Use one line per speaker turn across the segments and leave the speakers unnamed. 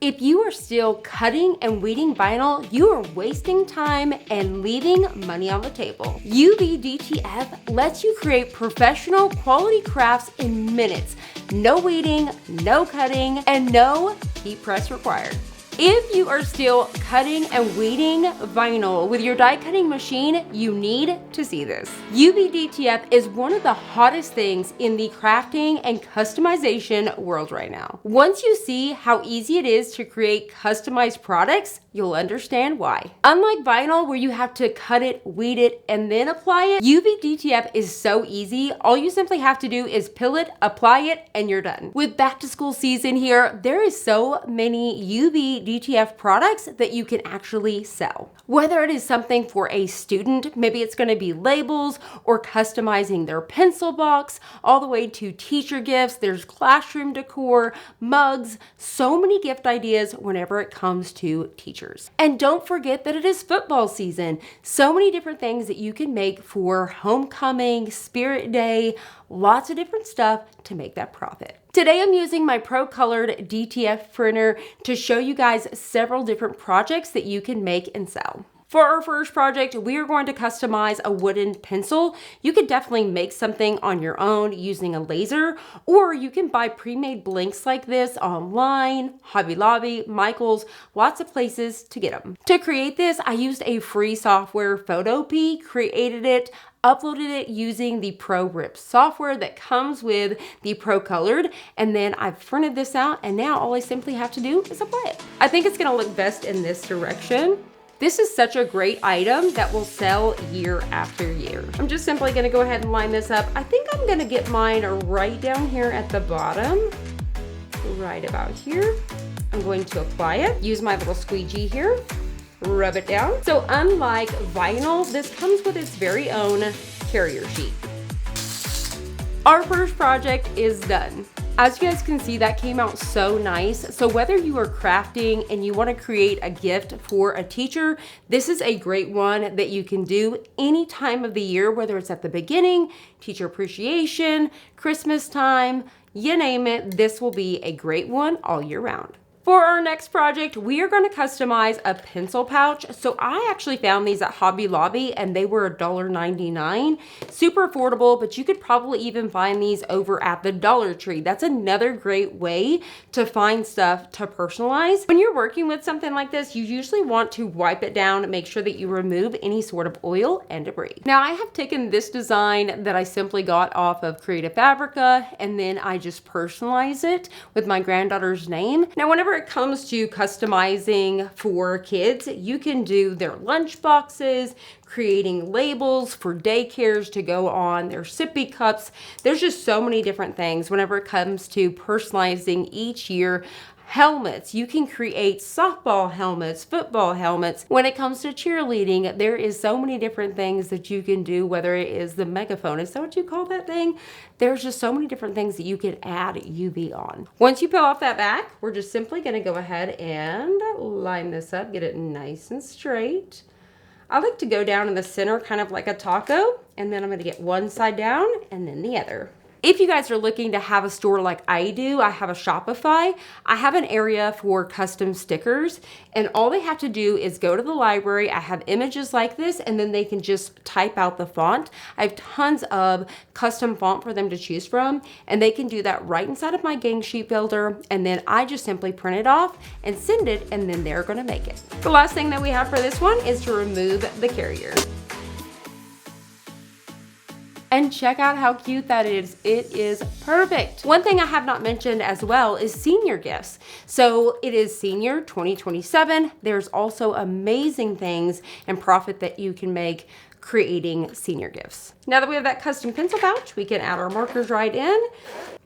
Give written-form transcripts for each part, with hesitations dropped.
If you are still cutting and weeding vinyl, you are wasting time and leaving money on the table. UV DTF lets you create professional quality crafts in minutes. No weeding, no cutting, and no heat press required. If you are still cutting and weeding vinyl with your die cutting machine, you need to see this. UV DTF is one of the hottest things in the crafting and customization world right now. Once you see how easy it is to create customized products, you'll understand why. Unlike vinyl, where you have to cut it, weed it, and then apply it, UV DTF is so easy. All you simply have to do is peel it, apply it, and you're done. With back to school season here, there is so many UV DTF products that you can actually sell. Whether it is something for a student, maybe it's going to be labels or customizing their pencil box, all the way to teacher gifts, there's classroom decor, mugs, so many gift ideas whenever it comes to teachers. And don't forget that it is football season. So many different things that you can make for homecoming, spirit day, lots of different stuff to make that profit. Today I'm using my Procolored DTF printer to show you guys several different projects that you can make and sell. For our first project, we are going to customize a wooden pencil. You could definitely make something on your own using a laser, or you can buy pre-made blanks like this online, Hobby Lobby, Michael's, lots of places to get them. To create this, I used a free software, Photopea, created it, uploaded it using the ProRip software that comes with the Procolored, and then I've printed this out, and now all I simply have to do is apply it. I think it's gonna look best in this direction. This is such a great item that will sell year after year. I'm just simply gonna go ahead and line this up. I think I'm gonna get mine right down here at the bottom, right about here. I'm going to apply it, use my little squeegee here, rub it down. So unlike vinyl, this comes with its very own carrier sheet. Our first project is done. As you guys can see, that came out so nice. So whether you are crafting and you want to create a gift for a teacher, this is a great one that you can do any time of the year, whether it's at the beginning, teacher appreciation, Christmas time, you name it, this will be a great one all year round. For our next project, we are going to customize a pencil pouch. So I actually found these at Hobby Lobby and they were $1.99. Super affordable, but you could probably even find these over at the Dollar Tree. That's another great way to find stuff to personalize. When you're working with something like this, you usually want to wipe it down, make sure that you remove any sort of oil and debris. Now I have taken this design that I simply got off of Creative Fabrica, and then I just personalize it with my granddaughter's name. Now whenever it comes to customizing for kids, you can do their lunch boxes, creating labels for daycares to go on their sippy cups. There's just so many different things whenever it comes to personalizing each year. Helmets, you can create softball helmets, football helmets. When it comes to cheerleading, there is so many different things that you can do, whether it is the megaphone, is that what you call that thing? There's just so many different things that you can add UV on. Once you peel off that back, we're just simply gonna go ahead and line this up, get it nice and straight. I like to go down in the center kind of like a taco, and then I'm gonna get one side down and then the other. If you guys are looking to have a store like I do, I have a Shopify. I have an area for custom stickers, and all they have to do is go to the library. I have images like this, and then they can just type out the font. I have tons of custom font for them to choose from, and they can do that right inside of my gang sheet builder, and then I just simply print it off and send it, and then they're gonna make it. The last thing that we have for this one is to remove the carrier. And check out how cute that is. It is perfect. One thing I have not mentioned as well is senior gifts. So it is senior 2027. There's also amazing things and profit that you can make creating senior gifts. Now that we have that custom pencil pouch, we can add our markers right in.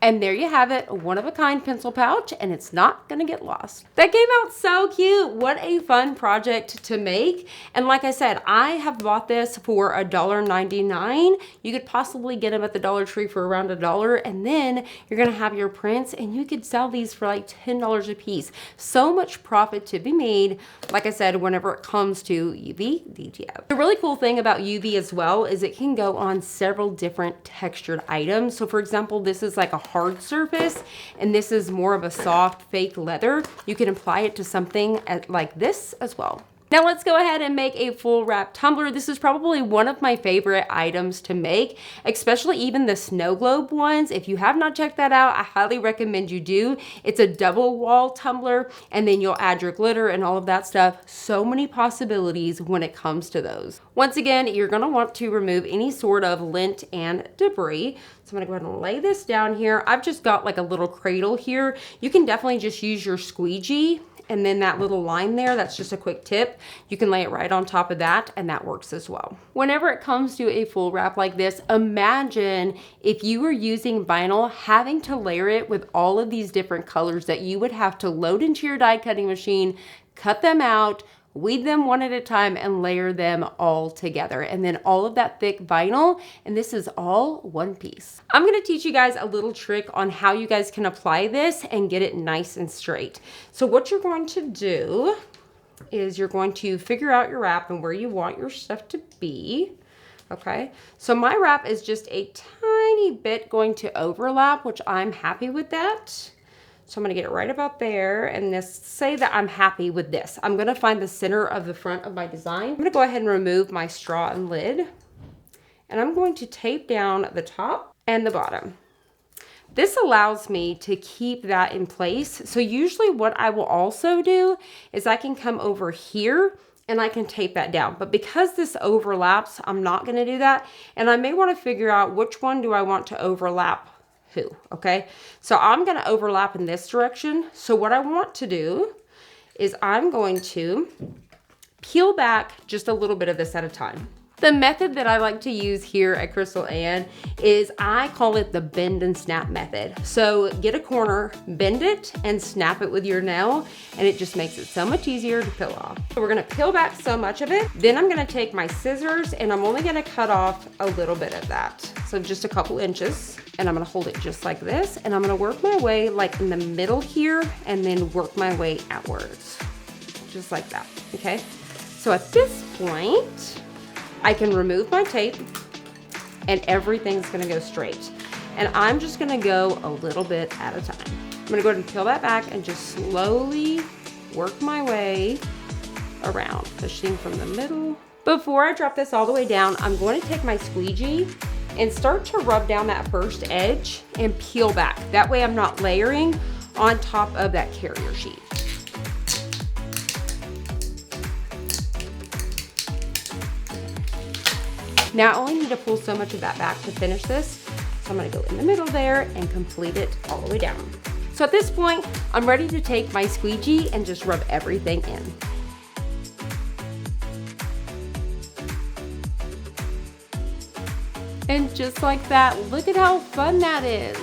And there you have it, a one-of-a-kind pencil pouch, and it's not gonna get lost. That came out so cute. What a fun project to make. And like I said, I have bought this for $1.99. You could possibly get them at the Dollar Tree for around $1, and then you're gonna have your prints, and you could sell these for like $10 a piece. So much profit to be made, like I said, whenever it comes to UV DTF. The really cool thing about UV as well is it can go on several different textured items. So for example, this is like a hard surface, and this is more of a soft fake leather, you can apply it to something like this as well. Now let's go ahead and make a full wrap tumbler. This is probably one of my favorite items to make, especially even the snow globe ones. If you have not checked that out, I highly recommend you do. It's a double wall tumbler, and then you'll add your glitter and all of that stuff. So many possibilities when it comes to those. Once again, you're gonna want to remove any sort of lint and debris. So I'm gonna go ahead and lay this down here. I've just got like a little cradle here. You can definitely just use your squeegee, and then that little line there, that's just a quick tip. You can lay it right on top of that, and that works as well. Whenever it comes to a full wrap like this, imagine if you were using vinyl, having to layer it with all of these different colors that you would have to load into your die cutting machine, cut them out, weed them one at a time, and layer them all together. And then all of that thick vinyl, and this is all one piece. I'm gonna teach you guys a little trick on how you guys can apply this and get it nice and straight. So what you're going to do is you're going to figure out your wrap and where you want your stuff to be. Okay, so my wrap is just a tiny bit going to overlap, which I'm happy with that. So I'm gonna get it right about there, and say that I'm happy with this. I'm gonna find the center of the front of my design. I'm gonna go ahead and remove my straw and lid, and I'm going to tape down the top and the bottom. This allows me to keep that in place. So usually what I will also do is I can come over here and I can tape that down. But because this overlaps, I'm not gonna do that. And I may wanna figure out which one do I want to overlap who, okay? So I'm gonna overlap in this direction. So what I want to do is I'm going to peel back just a little bit of this at a time. The method that I like to use here at Crystal Ann is I call it the bend and snap method. So get a corner, bend it, and snap it with your nail, and it just makes it so much easier to peel off. So we're gonna peel back so much of it. Then I'm gonna take my scissors, and I'm only gonna cut off a little bit of that. So just a couple inches, and I'm gonna hold it just like this, and I'm gonna work my way like in the middle here, and then work my way outwards, just like that, okay? So at this point, I can remove my tape and everything's gonna go straight. And I'm just gonna go a little bit at a time. I'm gonna go ahead and peel that back and just slowly work my way around, pushing from the middle. Before I drop this all the way down, I'm going to take my squeegee and start to rub down that first edge and peel back. That way I'm not layering on top of that carrier sheet. Now I only need to pull so much of that back to finish this. So I'm gonna go in the middle there and complete it all the way down. So at this point, I'm ready to take my squeegee and just rub everything in. And just like that, look at how fun that is.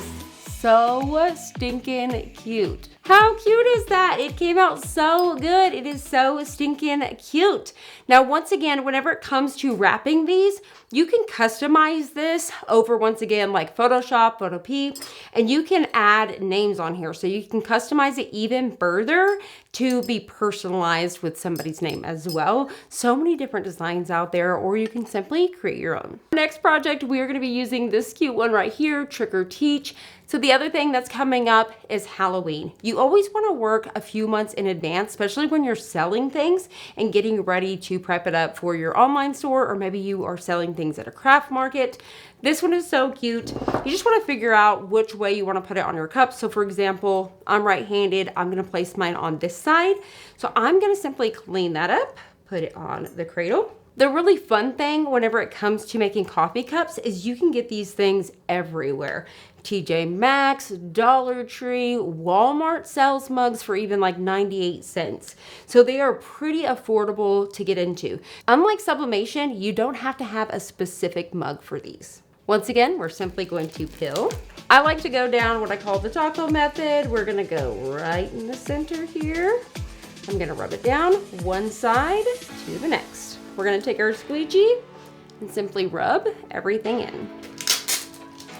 So stinking cute. How cute is that? It came out so good. It is so stinking cute. Now, once again, whenever it comes to wrapping these, you can customize this over, once again, like Photoshop, Photopea, and you can add names on here. So you can customize it even further to be personalized with somebody's name as well. So many different designs out there, or you can simply create your own. Next project, we are gonna be using this cute one right here, Trick or Teach. So the other thing that's coming up is Halloween. You always wanna work a few months in advance, especially when you're selling things and getting ready to prep it up for your online store, or maybe you are selling things at a craft market. This one is so cute. You just wanna figure out which way you wanna put it on your cup. So for example, I'm right-handed, I'm gonna place mine on this side. So I'm gonna simply clean that up, put it on the cradle. The really fun thing whenever it comes to making coffee cups is you can get these things everywhere. TJ Maxx, Dollar Tree, Walmart sells mugs for even like 98 cents. So they are pretty affordable to get into. Unlike sublimation, you don't have to have a specific mug for these. Once again, we're simply going to peel. I like to go down what I call the taco method. We're gonna go right in the center here. I'm gonna rub it down one side to the next. We're gonna take our squeegee and simply rub everything in.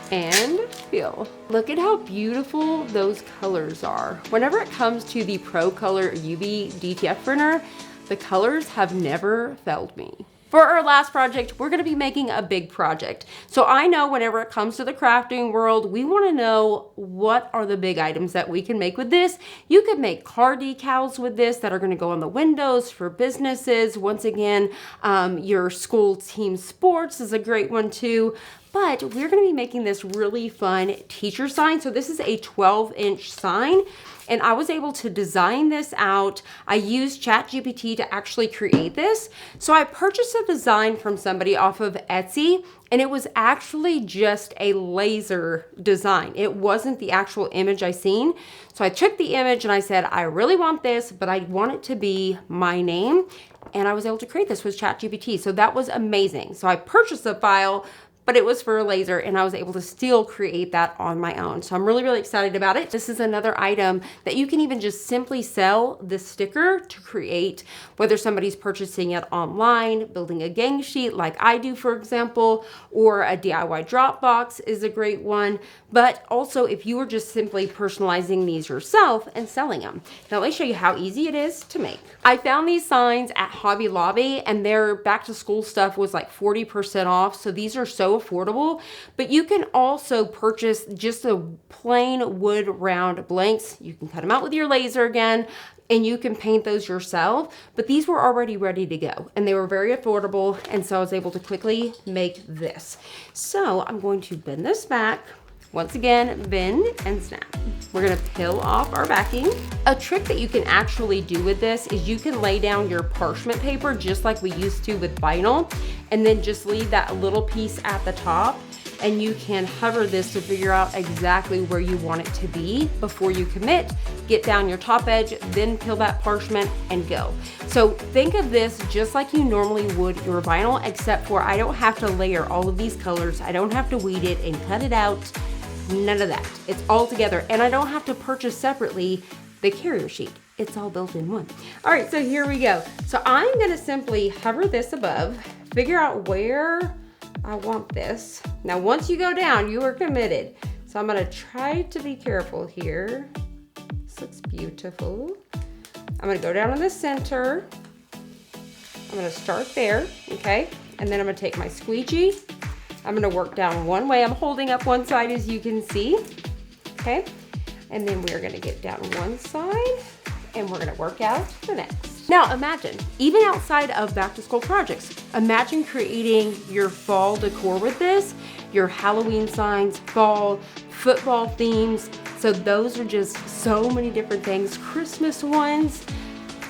And peel. Look at how beautiful those colors are. Whenever it comes to the Procolored UV DTF printer, the colors have never failed me. For our last project, we're gonna be making a big project. So I know whenever it comes to the crafting world, we wanna know what are the big items that we can make with this. You could make car decals with this that are gonna go on the windows for businesses. Once again, your school team sports is a great one too. But we're gonna be making this really fun teacher sign. So this is a 12-inch sign. And I was able to design this out. I used ChatGPT to actually create this. So I purchased a design from somebody off of Etsy, and it was actually just a laser design. It wasn't the actual image I seen. So I took the image and I said, I really want this, but I want it to be my name. And I was able to create this with ChatGPT. So that was amazing. So I purchased the file, but it was for a laser, and I was able to still create that on my own. So I'm really, really excited about it. This is another item that you can even just simply sell the sticker to create, whether somebody's purchasing it online, building a gang sheet like I do, for example, or a DIY drop box is a great one. But also if you are just simply personalizing these yourself and selling them. Now let me show you how easy it is to make. I found these signs at Hobby Lobby, and their back to school stuff was like 40% off. So these are so affordable, but you can also purchase just a plain wood round blanks. You can cut them out with your laser again, and you can paint those yourself, but these were already ready to go, and they were very affordable, and so I was able to quickly make this. So I'm going to bend this back. Once again, bend and snap. We're gonna peel off our backing. A trick that you can actually do with this is you can lay down your parchment paper just like we used to with vinyl, and then just leave that little piece at the top, and you can hover this to figure out exactly where you want it to be before you commit. Get down your top edge, then peel that parchment and go. So think of this just like you normally would your vinyl, except for I don't have to layer all of these colors. I don't have to weed it and cut it out. None of that. It's all together, and I don't have to purchase separately the carrier sheet. It's all built in one. All right, so here we go. So I'm gonna simply hover this above, figure out where I want this. Now, once you go down, you are committed. So I'm gonna try to be careful here. This looks beautiful. I'm gonna go down in the center. I'm gonna start there, okay? And then I'm gonna take my squeegee. I'm gonna work down one way. I'm holding up one side, as you can see, okay? And then we're gonna get down one side, and we're gonna work out the next. Now imagine, even outside of back to school projects, imagine creating your fall decor with this, your Halloween signs, fall, football themes. So those are just so many different things, Christmas ones.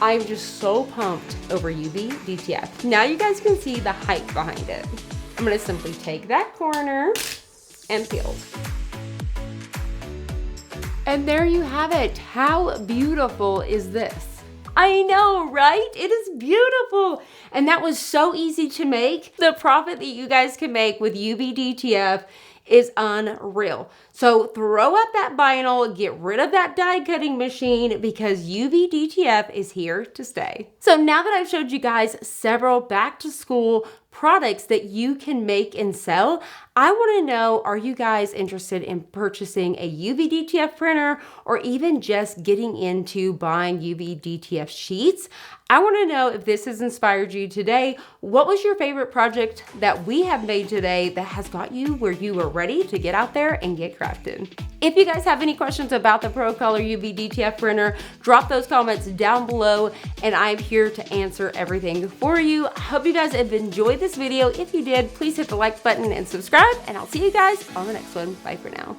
I'm just so pumped over UV DTF. Now you guys can see the hype behind it. I'm gonna simply take that corner and peel. And there you have it. How beautiful is this? I know, right? It is beautiful. And that was so easy to make. The profit that you guys can make with UV DTF is unreal. So throw up that vinyl, get rid of that die cutting machine, because UV DTF is here to stay. So now that I've showed you guys several back to school products that you can make and sell, I want to know, are you guys interested in purchasing a UV DTF printer, or even just getting into buying UV DTF sheets? I want to know if this has inspired you today. What was your favorite project that we have made today that has got you where you are ready to get out there and get crafted? If you guys have any questions about the Procolor UV DTF printer, drop those comments down below, and I'm here to answer everything for you. I hope you guys have enjoyed this video. If you did, please hit the like button and subscribe, and I'll see you guys on the next one. Bye for now.